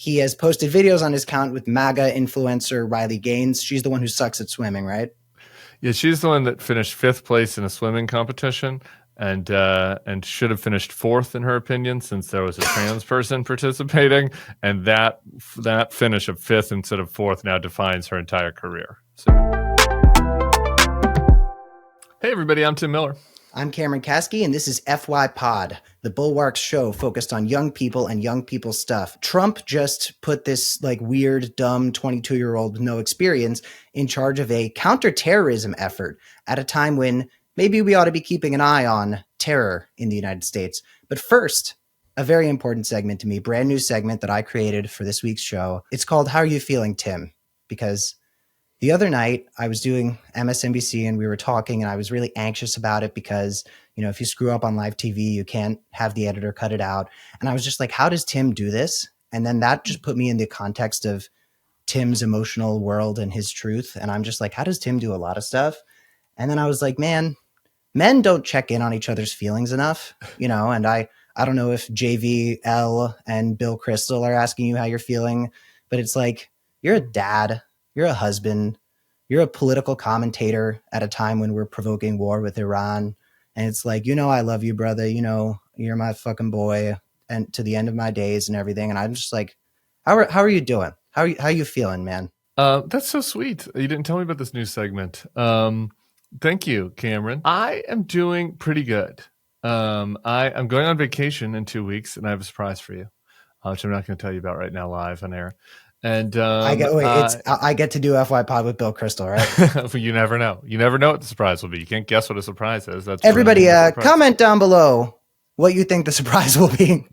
he has posted videos on his account with MAGA influencer Riley Gaines. She's the one who sucks at swimming, right? Yeah, she's the one that finished 5th place in a swimming competition and should have finished 4th in her opinion, since there was a trans person participating, and that finish of 5th instead of 4th now defines her entire career. So. Hey everybody, I'm Tim Miller. I'm Cameron Kasky, and this is FY Pod, the Bulwark show focused on young people and young people stuff. Trump just put this weird, dumb 22-year-old with no experience in charge of a counterterrorism effort at a time when maybe we ought to be keeping an eye on terror in the United States. But first, a very important segment to me, brand new segment that I created for this week's show. It's called How Are You Feeling, Tim? Because the other night, I was doing MSNBC and we were talking, and I was really anxious about it because, if you screw up on live TV, you can't have the editor cut it out. And I was just like, how does Tim do this? And then that just put me in the context of Tim's emotional world and his truth. And I'm just like, how does Tim do a lot of stuff? And then I was like, man, men don't check in on each other's feelings enough, and I don't know if JVL and Bill Kristol are asking you how you're feeling, but it's like, you're a dad. You're a husband. You're a political commentator at a time when we're provoking war with Iran. And it's like, I love you, brother. You're my fucking boy, and to the end of my days and everything. And I'm just like, how are you doing? How are you feeling, man? That's so sweet. You didn't tell me about this new segment. Thank you, Cameron. I am doing pretty good. I'm going on vacation in 2 weeks, and I have a surprise for you, which I'm not going to tell you about right now live on air. And I get to do FY Pod with Bill Kristol, right? You never know. You never know what the surprise will be. You can't guess what a surprise is. That's everybody. Comment down below what you think the surprise will be.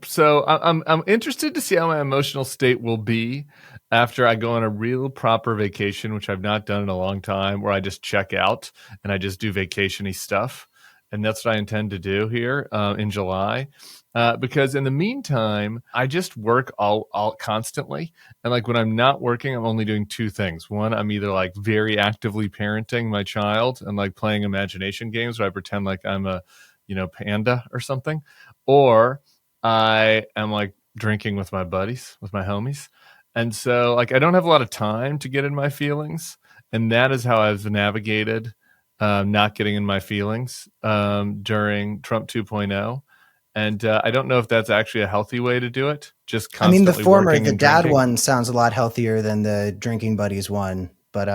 So I'm interested to see how my emotional state will be after I go on a real proper vacation, which I've not done in a long time, where I just check out and I just do vacation-y stuff. And that's what I intend to do here in July. Because in the meantime, I just work all constantly. And when I'm not working, I'm only doing 2 things. One, I'm either very actively parenting my child and playing imagination games where I pretend like I'm a, panda or something. Or I am drinking with my buddies, with my homies. And so I don't have a lot of time to get in my feelings. And that is how I've navigated not getting in my feelings during Trump 2.0. And I don't know if that's actually a healthy way to do it. Just constantly the former, the dad drinking. one sounds a lot healthier than the drinking buddies one. But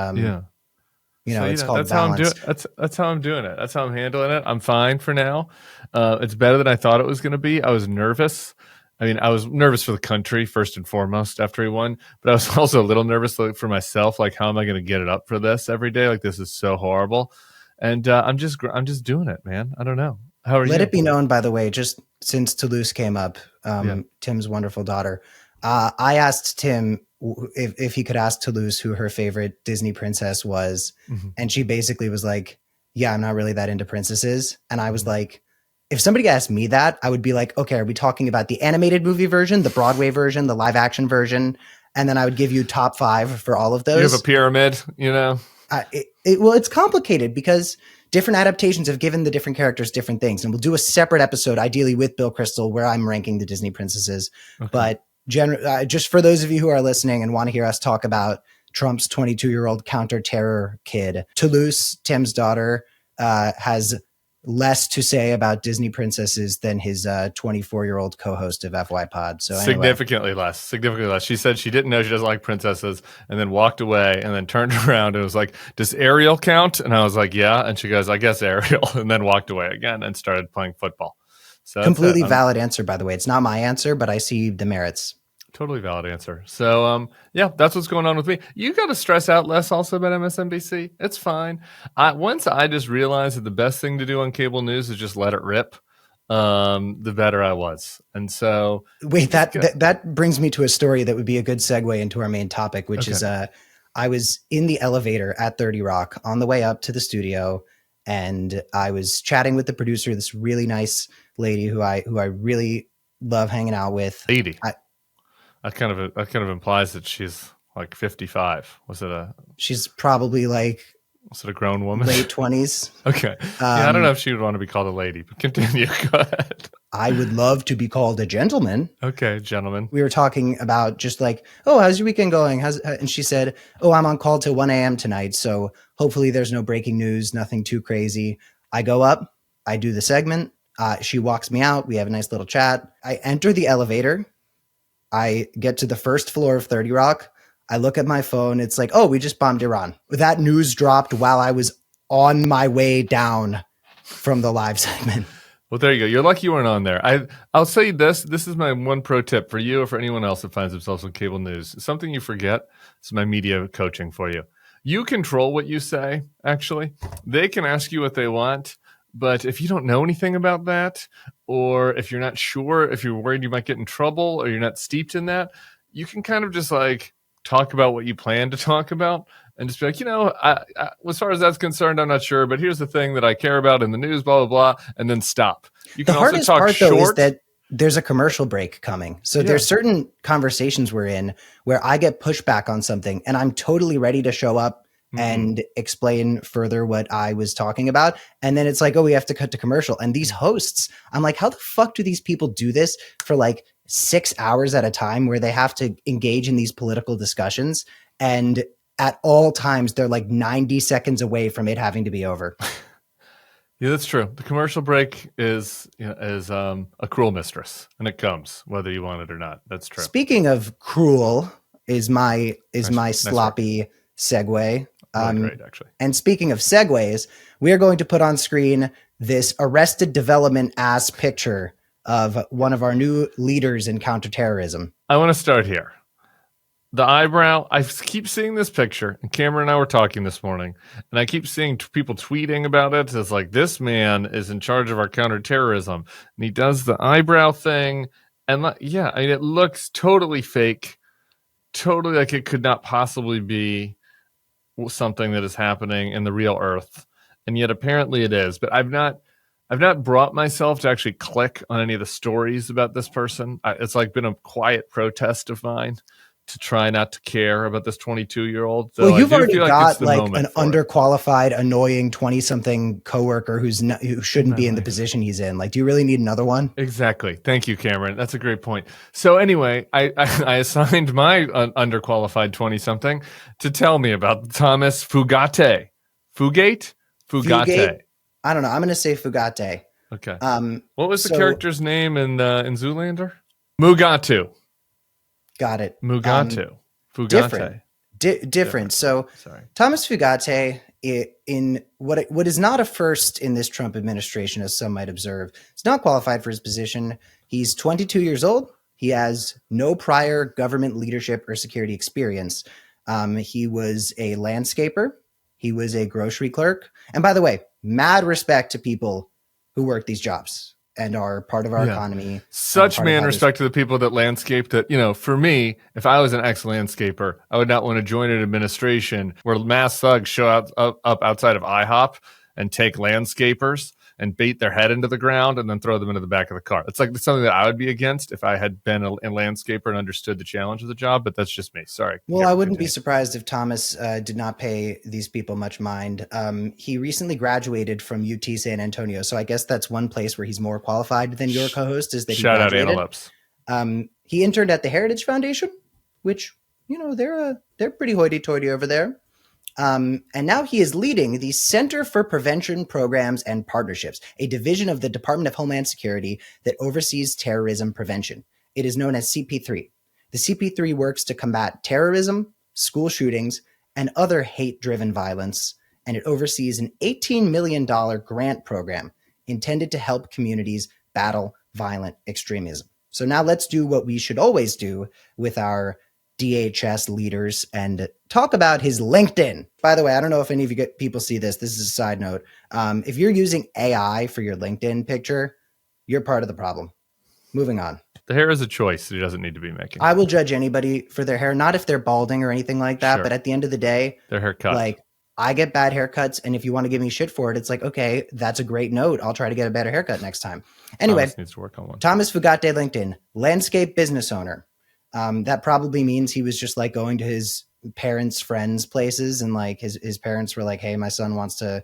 yeah, it's called that's balance. That's how I'm doing it. That's how I'm handling it. I'm fine for now. It's better than I thought it was going to be. I was nervous. I was nervous for the country first and foremost after he won, but I was also a little nervous for myself. How am I going to get it up for this every day? This is so horrible. And I'm just doing it, man. I don't know. How are you? Let it be known, by the way, just since Toulouse came up, Tim's wonderful daughter, I asked Tim if he could ask Toulouse who her favorite Disney princess was. Mm-hmm. And she basically was like, yeah, I'm not really that into princesses. And I was like, if somebody asked me that, I would be like, okay, are we talking about the animated movie version, the Broadway version, the live action version? And then I would give you top 5 for all of those. You have a pyramid, it's complicated because different adaptations have given the different characters different things. And we'll do a separate episode, ideally with Bill Kristol, where I'm ranking the Disney princesses. Okay. But just for those of you who are listening and want to hear us talk about Trump's 22-year-old counter-terror kid, Toulouse, Tim's daughter, has less to say about Disney princesses than his 24-year-old co-host of FY Pod. So anyway. Significantly less. She said she didn't know she doesn't like princesses, and then walked away, and then turned around and was like, does Ariel count? And I was like, yeah. And she goes, I guess Ariel, and then walked away again and started playing football. So completely valid answer, by the way. It's not my answer, but I see the merits. Totally valid answer. So, that's what's going on with me. You got to stress out less also about MSNBC. It's fine. Once I just realized that the best thing to do on cable news is just let it rip, the better I was. And so... Wait, that brings me to a story that would be a good segue into our main topic, which is I was in the elevator at 30 Rock on the way up to the studio, and I was chatting with the producer, this really nice lady who I really love hanging out with. Lady. That kind of implies that she's 55. She's probably was it a grown woman? Late 20s. Okay. I don't know if she would want to be called a lady, but continue. Go ahead. I would love to be called a gentleman. Okay, gentlemen. We were talking about just like, oh, how's your weekend going? And she said, oh, I'm on call till 1 a.m. tonight. So hopefully there's no breaking news, nothing too crazy. I go up, I do the segment. She walks me out. We have a nice little chat. I enter the elevator. I get to the first floor of 30 Rock. I look at my phone. It's like, oh, we just bombed Iran. That news dropped while I was on my way down from the live segment. Well, there you go. You're lucky you weren't on there. I'll say this. This is my one pro tip for you or for anyone else that finds themselves on cable news. Something you forget. This is my media coaching for you. You control what you say, actually. They can ask you what they want, but if you don't know anything about that, or if you're not sure, if you're worried you might get in trouble, or you're not steeped in that, you can kind of just like talk about what you plan to talk about and just be like, I, as far as that's concerned, I'm not sure, but here's the thing that I care about in the news, blah, blah, blah, and then stop. You can the also hardest talk part, short. though, is that there's a commercial break coming. So there's certain conversations we're in where I get pushback on something and I'm totally ready to show up and explain further what I was talking about. And then it's like, oh, we have to cut to commercial. And these hosts, I'm like, how the fuck do these people do this for like 6 hours at a time where they have to engage in these political discussions? And at all times, they're like 90 seconds away from it having to be over. Yeah, that's true. The commercial break is a cruel mistress, and it comes whether you want it or not. That's true. Speaking of cruel, is my sloppy segue. Great, actually. And speaking of segues, we are going to put on screen this Arrested Development ass picture of one of our new leaders in counterterrorism. I want to start here. The eyebrow, I keep seeing this picture, and Cameron and I were talking this morning, and I keep seeing people tweeting about it. It's like, this man is in charge of our counterterrorism, and he does the eyebrow thing, and it looks totally fake, totally like it could not possibly be something that is happening in the real earth, and yet apparently it is. But I've not brought myself to actually click on any of the stories about this person. It's like been a quiet protest of mine to try not to care about this 22-year-old. Well, you've already got like an underqualified, annoying 20-something coworker who shouldn't be in the position he's in. Like, do you really need another one? Exactly. Thank you, Cameron. That's a great point. So anyway, I assigned my underqualified 20-something to tell me about Thomas Fugate. Fugate? I don't know. I'm going to say Fugate. Okay. What was the character's name in Zoolander? Mugatu. Got it. Mugatu. Fugate. Different. So Thomas Fugate, in what is not a first in this Trump administration, as some might observe, is not qualified for his position. He's 22 years old. He has no prior government leadership or security experience. He was a landscaper. He was a grocery clerk. And by the way, mad respect to people who work these jobs and are part of our economy. Such man respect to the people that landscape that, for me, if I was an ex-landscaper, I would not want to join an administration where mass thugs show up outside of IHOP and take landscapers and bait their head into the ground and then throw them into the back of the car. It's like something that I would be against if I had been a landscaper and understood the challenge of the job, but that's just me. Sorry. Well, I wouldn't be surprised if Thomas did not pay these people much mind. He recently graduated from UT San Antonio, so I guess that's one place where he's more qualified than your co-host. Is that Shout out Anna Lips. He interned at the Heritage Foundation, which, they're pretty hoity-toity over there. And now he is leading the Center for Prevention Programs and Partnerships, a division of the Department of Homeland Security that oversees terrorism prevention. It is known as CP3. The CP3 works to combat terrorism, school shootings, and other hate-driven violence, and it oversees an $18 million grant program intended to help communities battle violent extremism. So now let's do what we should always do with our DHS leaders and talk about his LinkedIn. By the way, I don't know if any of you people see this. This is a side note. If you're using AI for your LinkedIn picture, you're part of the problem. Moving on. The hair is a choice that he doesn't need to be making. I will judge anybody for their hair, not if they're balding or anything like that, but at the end of the day, their haircut. Like, I get bad haircuts, and if you want to give me shit for it, it's like, okay, that's a great note. I'll try to get a better haircut next time. Anyway, Thomas needs to work on one. Thomas Fugate LinkedIn, landscape business owner. That probably means he was just like going to his parents' friends' places, and like his parents were like, hey, my son wants to,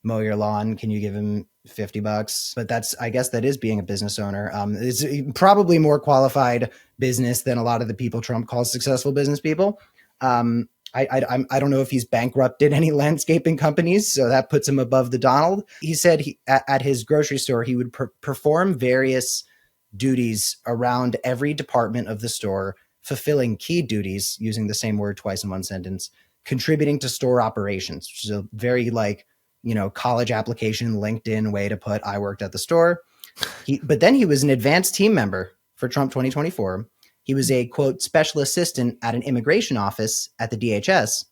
mow your lawn. Can you give him $50, but I guess that is being a business owner. It's probably more qualified business than a lot of the people Trump calls successful business people. I don't know if he's bankrupted any landscaping companies, so that puts him above the Donald. He said at his grocery store, he would perform various duties around every department of the store, fulfilling key duties, using the same word twice in one sentence, contributing to store operations, which is a very college application, LinkedIn way to put I worked at the store. But then he was an advanced team member for Trump 2024. He was a, quote, special assistant at an immigration office at the DHS.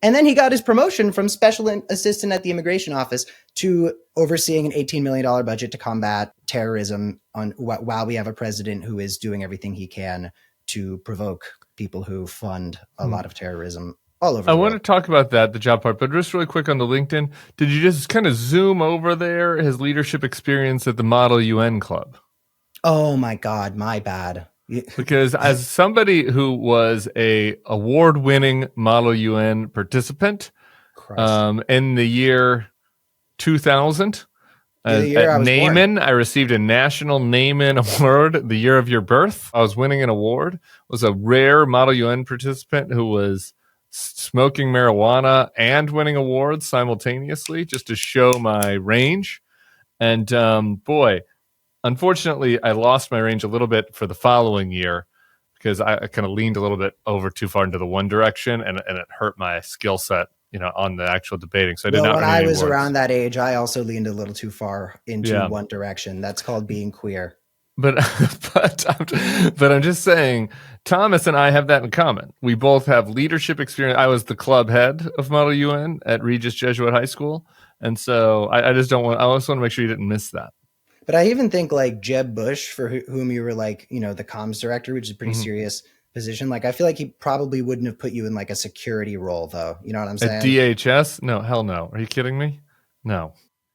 And then he got his promotion from special assistant at the immigration office to overseeing an $18 million budget to combat terrorism while we have a president who is doing everything he can to provoke people who fund a lot of terrorism all over. I want to talk about that, the job part, but just really quick on the LinkedIn. Did you just kind of zoom over there, his leadership experience at the Model UN Club? Oh my God, my bad. Because as somebody who was a award-winning Model UN participant in the year 2000, at Naaman, I received a National Naaman Award the year of your birth. I was winning an award. Was a rare Model UN participant who was smoking marijuana and winning awards simultaneously, just to show my range. And boy, unfortunately, I lost my range a little bit for the following year because I kind of leaned a little bit over too far into the one direction, and it hurt my skill set, on the actual debating. So I did not. When I was around that age, I also leaned a little too far into one direction. That's called being queer. But I'm just saying, Thomas and I have that in common. We both have leadership experience. I was the club head of Model UN at Regis Jesuit High School, and so I just don't want. I also want to make sure you didn't miss that. But I even think like Jeb Bush, for whom you were the comms director, which is a pretty serious position. Like, I feel like he probably wouldn't have put you in like a security role, though. You know what I'm saying? At DHS? No, hell no. Are you kidding me? No.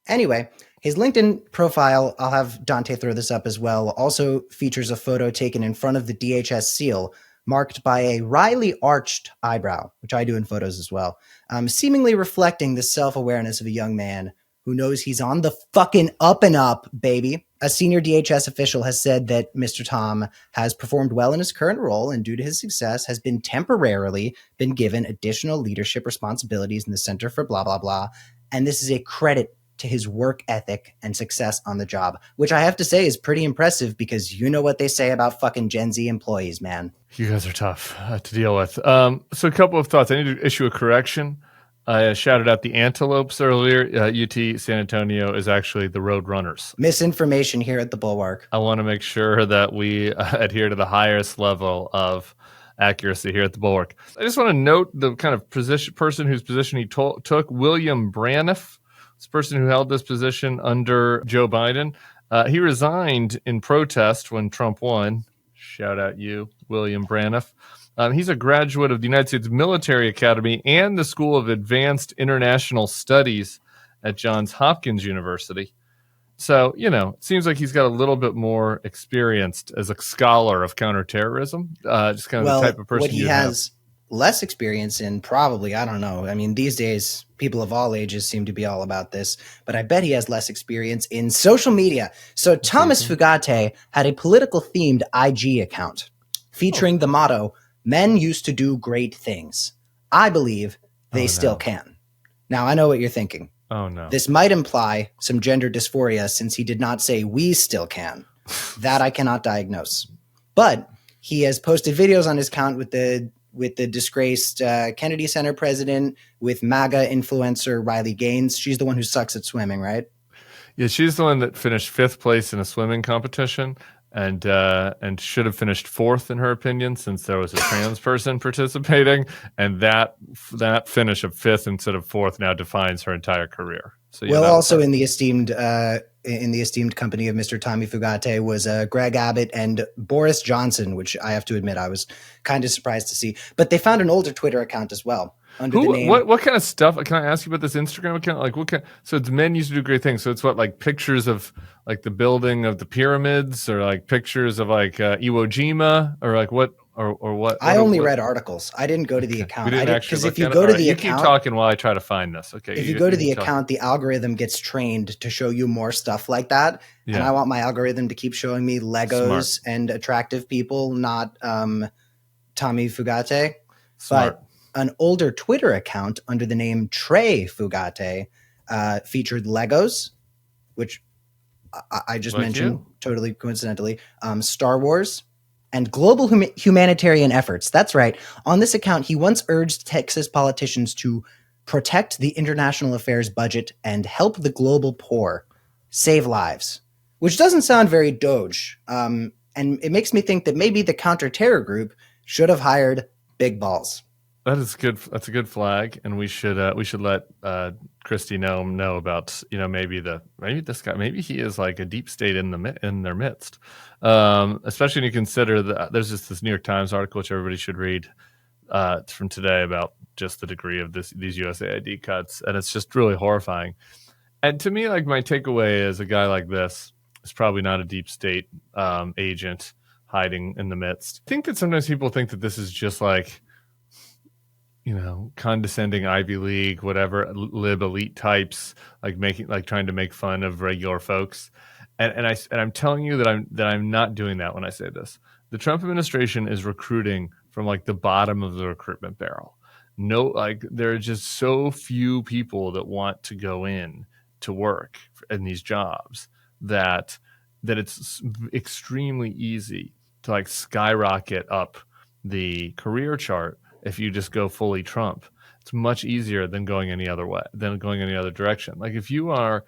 Anyway, his LinkedIn profile, I'll have Dante throw this up as well, also features a photo taken in front of the DHS seal, marked by a wryly arched eyebrow, which I do in photos as well, seemingly reflecting the self-awareness of a young man who knows he's on the fucking up and up, baby. A senior DHS official has said that Mr. Tom has performed well in his current role and due to his success has been temporarily given additional leadership responsibilities in the Center for blah, blah, blah. And this is a credit to his work ethic and success on the job, which I have to say is pretty impressive because you know what they say about fucking Gen Z employees, man. You guys are tough to deal with. So a couple of thoughts. I need to issue a correction. I shouted out the Antelopes earlier. UT San Antonio is actually the Roadrunners. Misinformation here at the Bulwark. I want to make sure that we adhere to the highest level of accuracy here at the Bulwark. I just want to note the kind of person whose position he took, William Braniff, this person who held this position under Joe Biden. He resigned in protest when Trump won. Shout out you, William Braniff. He's a graduate of the United States Military Academy and the School of Advanced International Studies at Johns Hopkins University. So, it seems like he's got a little bit more experience as a scholar of counterterrorism. Just kind of the type of person what he has less experience in, probably, I don't know. I mean, these days, people of all ages seem to be all about this, but I bet he has less experience in social media. So Thomas Fugate had a political-themed IG account featuring the motto, "Men used to do great things. I believe they still can." Now, I know what you're thinking. Oh, no. This might imply some gender dysphoria since he did not say we still can. That I cannot diagnose. But he has posted videos on his account with the disgraced Kennedy Center president, with MAGA influencer Riley Gaines. She's the one who sucks at swimming, right? Yeah, she's the one that finished 5th place in a swimming competition. And should have finished 4th in her opinion, since there was a trans person participating, and that finish of 5th instead of 4th now defines her entire career. So yeah, also in the esteemed company of Mr. Tommy Fugate was Greg Abbott and Boris Johnson, which I have to admit I was kind of surprised to see. But they found an older Twitter account as well. Under the name. What kind of stuff? Can I ask you about this Instagram account? Like what kind? So it's men used to do great things. So it's what, like pictures of like the building of the pyramids, or like pictures of like Iwo Jima, or like what or what? I only read articles. I didn't go to the Okay. We account. I didn't didn't, actually because look if you at it. go All to right, the you keep account, talking while I try to find this. Okay. if you go to the tell. account, the algorithm gets trained to show you more stuff like that. And Yeah. I want my algorithm to keep showing me Legos Smart. and attractive people, not Tommy Fugate. Smart. But an older Twitter account under the name Trey Fugate featured Legos, which I just Like mentioned you. totally coincidentally, Star Wars, and global humanitarian efforts. That's right. On this account, he once urged Texas politicians to protect the international affairs budget and help the global poor, save lives, which doesn't sound very Doge. And it makes me think that maybe the counterterror group should have hired big balls. That is good. That's a good flag, and we should let Christy know about maybe this guy, maybe he is like a deep state in their midst, especially when you consider that there's just this New York Times article which everybody should read from today about just the degree of these USAID cuts, and it's just really horrifying. And to me, like, my takeaway is a guy like this is probably not a deep state agent hiding in the midst. I think that sometimes people think that this is just like, condescending Ivy League, whatever, lib elite types, like trying to make fun of regular folks. And I'm telling you that I'm not doing that when I say this. The Trump administration is recruiting from like the bottom of the recruitment barrel. No, like, there are just so few people that want to go in to work in these jobs that it's extremely easy to like skyrocket up the career chart if you just go fully Trump. It's much easier than going any other way, than going any other direction. Like, if you are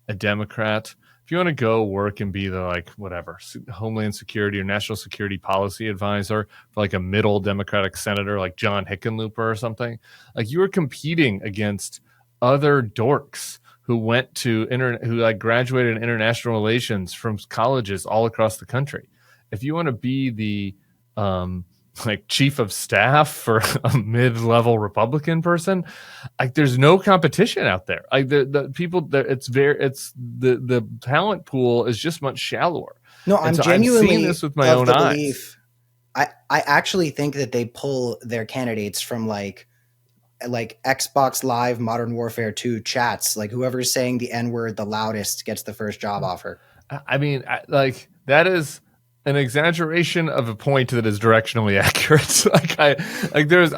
a Democrat, if you want to go work and be the like whatever Homeland Security or National Security Policy Advisor for like a middle Democratic senator like John Hickenlooper or something, like, you are competing against other dorks who went to who like graduated in international relations from colleges all across the country. If you want to be the like chief of staff for a mid-level Republican person, like, there's no competition out there. Like, the people there, it's the talent pool is just much shallower. No, And I'm so genuinely seeing this with my of own the eyes. belief. I actually think that they pull their candidates from like Xbox Live Modern Warfare 2 chats. Like, whoever's saying the N-word the loudest gets the first job offer. I mean, like, that is an exaggeration of a point that is directionally accurate.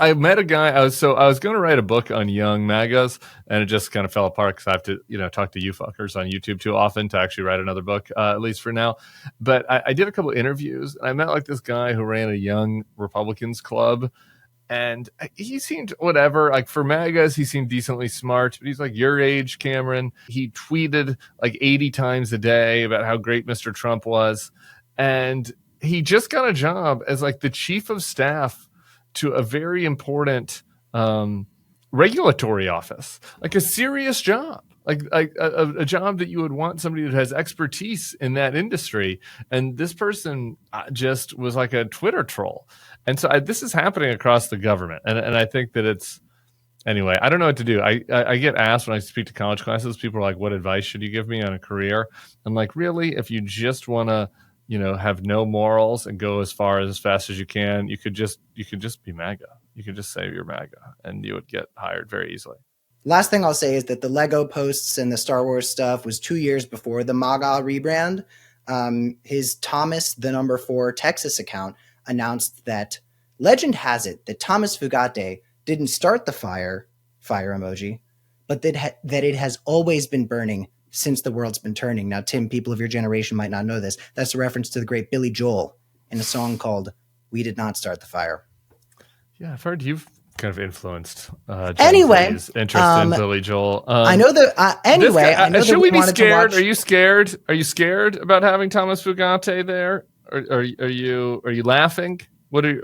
I met a guy. I was going to write a book on young MAGAs, and it just kind of fell apart because I have to talk to you fuckers on YouTube too often to actually write another book, at least for now. But I did a couple of interviews, and I met like this guy who ran a young Republicans club. And he seemed whatever, like, for MAGAs, he seemed decently smart, but he's like your age, Cameron. He tweeted like 80 times a day about how great Mr. Trump was. And he just got a job as like the chief of staff to a very important regulatory office, like a serious job, like a job that you would want somebody that has expertise in that industry. And this person just was like a Twitter troll. And so this is happening across the government. And I think that it's, anyway, I don't know what to do. I get asked when I speak to college classes, people are like, what advice should you give me on a career? I'm like, really? If you just want to, have no morals and go as fast as you can, you could just be MAGA. You could just say you're MAGA and you would get hired very easily. Last thing I'll say is that the Lego posts and the Star Wars stuff was 2 years before the MAGA rebrand. His Thomas, the number 4 Texas account announced that legend has it that Thomas Fugate didn't start the fire emoji, but that it has always been burning since the world's been turning. Now, Tim, people of your generation might not know this. That's a reference to the great Billy Joel in a song called "We Did Not Start the Fire." Yeah, I've heard you've kind of influenced anyway, interest in Billy Joel. I know that. Anyway, I know should that we be scared? Watch... Are you scared? Are you scared about having Thomas Fugate there? Or are you laughing? What do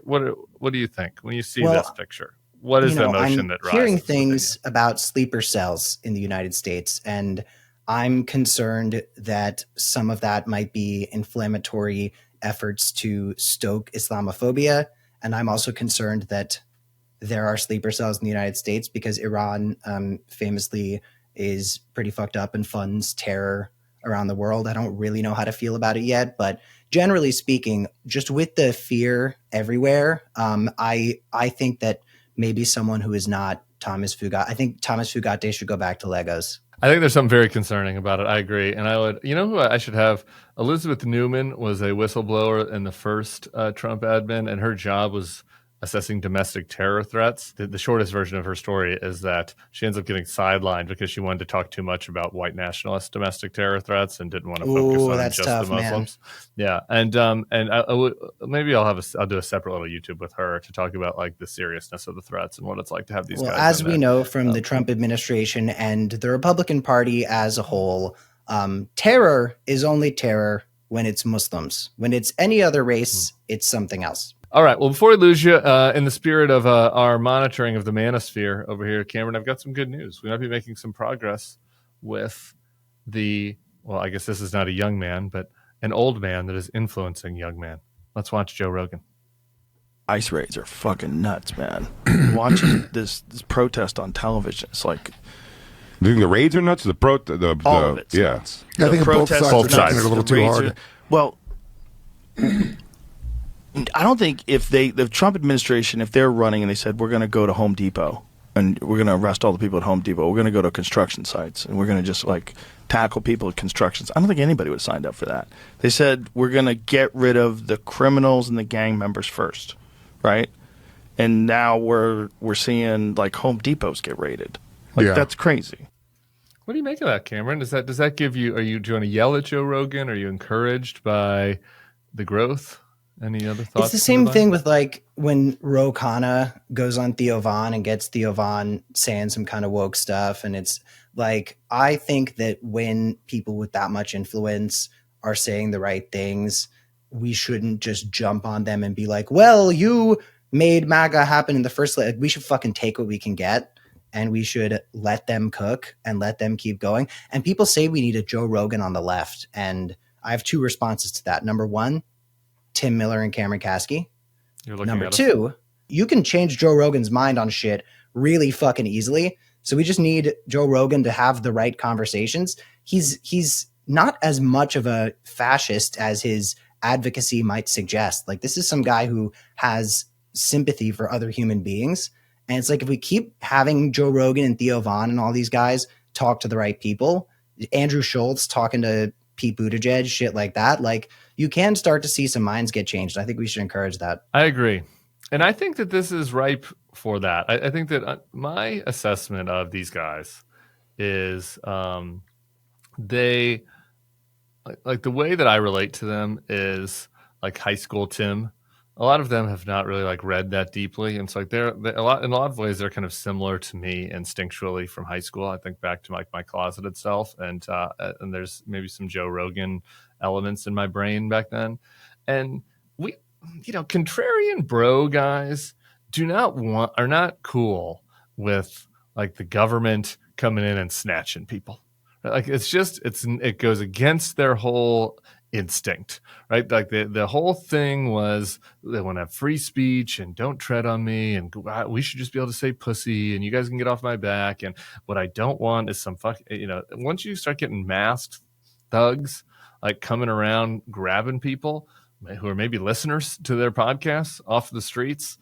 you think when you see this picture? What is the emotion that rises? I'm hearing things about sleeper cells in the United States, and I'm concerned that some of that might be inflammatory efforts to stoke Islamophobia. And I'm also concerned that there are sleeper cells in the United States because Iran famously is pretty fucked up and funds terror around the world. I don't really know how to feel about it yet, but generally speaking, just with the fear everywhere, I think that maybe someone who is not Thomas Fugate, I think Thomas Fugate should go back to Legos. I think there's something very concerning about it. I agree. And I would, you know who I should have? Elizabeth Newman was a whistleblower in the first Trump admin, and her job was assessing domestic terror threats. The shortest version of her story is that she ends up getting sidelined because she wanted to talk too much about white nationalist domestic terror threats and didn't want to focus on That's just tough, the Muslims. Man. Yeah, and I would, maybe I'll do a separate little YouTube with her to talk about like the seriousness of the threats and what it's like to have these guys. As we know from the Trump administration and the Republican Party as a whole, terror is only terror when it's Muslims. When it's any other race, it's something else. All right. Well, before we lose you, in the spirit of our monitoring of the manosphere over here, Cameron, I've got some good news. We might be making some progress with I guess this is not a young man, but an old man that is influencing young men. Let's watch Joe Rogan. ICE raids are fucking nuts, man. Watching this protest on television, it's like... Do you think the raids are nuts? All of it's nuts. I think both sides are a little too hard. Well... I don't think if the Trump administration, if they're running and they said, we're going to go to Home Depot and we're going to arrest all the people at Home Depot, we're going to go to construction sites and we're going to just like tackle people at constructions. I don't think anybody would have signed up for that. They said, we're going to get rid of the criminals and the gang members first, right? And now we're seeing like Home Depots get raided. Like that's crazy. What do you make of that, Cameron? Does that give you, do you want to yell at Joe Rogan? Are you encouraged by the growth? Any other thoughts? It's the same thing with like when Ro Khanna goes on Theo Von and gets Theo Von saying some kind of woke stuff. And it's like, I think that when people with that much influence are saying the right things, we shouldn't just jump on them and be like, well, you made MAGA happen in the first place. We should fucking take what we can get and we should let them cook and let them keep going. And people say we need a Joe Rogan on the left. And I have two responses to that. Number one, Tim Miller and Cameron Kasky. Number two, you can change Joe Rogan's mind on shit really fucking easily. So we just need Joe Rogan to have the right conversations. He's not as much of a fascist as his advocacy might suggest. Like, this is some guy who has sympathy for other human beings. And it's like, if we keep having Joe Rogan and Theo Von and all these guys talk to the right people, Andrew Schultz talking to Pete Buttigieg, shit like that, like, you can start to see some minds get changed. I think we should encourage that. I agree. And I think that this is ripe for that. I think that my assessment of these guys is they, like the way that I relate to them is like high school Tim. A lot of them have not really like read that deeply. And so like they're in a lot of ways, they're kind of similar to me instinctually from high school. I think back to my closeted self and there's maybe some Joe Rogan elements in my brain back then. And we, contrarian bro guys are not cool with like the government coming in and snatching people. Like it goes against their whole instinct, right? Like the whole thing was they want to have free speech and don't tread on me and we should just be able to say pussy and you guys can get off my back. And what I don't want is some once you start getting masked thugs like coming around grabbing people who are maybe listeners to their podcasts off the streets,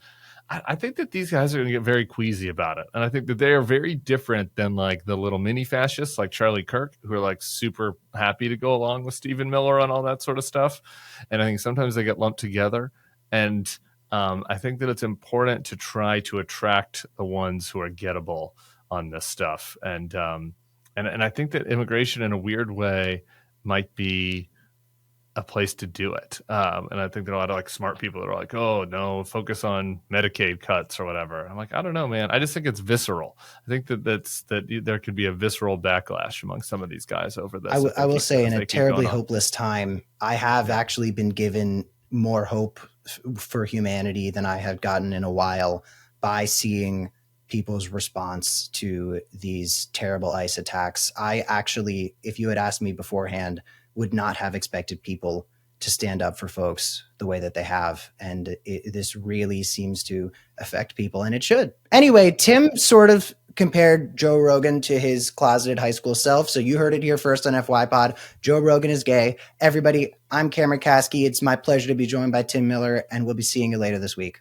I think that these guys are going to get very queasy about it. And I think that they are very different than like the little mini fascists like Charlie Kirk, who are like super happy to go along with Stephen Miller on all that sort of stuff. And I think sometimes they get lumped together. And I think that it's important to try to attract the ones who are gettable on this stuff. And I think that immigration in a weird way might be a place to do it. And I think there are a lot of like smart people that are like, oh no, focus on Medicaid cuts or whatever. I'm like, I don't know, man. I just think it's visceral. I think that there could be a visceral backlash among some of these guys over this. I will say in a terribly hopeless time, I have actually been given more hope for humanity than I have gotten in a while by seeing people's response to these terrible ICE attacks. I actually, if you had asked me beforehand, would not have expected people to stand up for folks the way that they have. And this really seems to affect people, and it should. Anyway, Tim sort of compared Joe Rogan to his closeted high school self. So you heard it here first on FY Pod. Joe Rogan is gay. Everybody, I'm Cameron Kasky. It's my pleasure to be joined by Tim Miller, and we'll be seeing you later this week.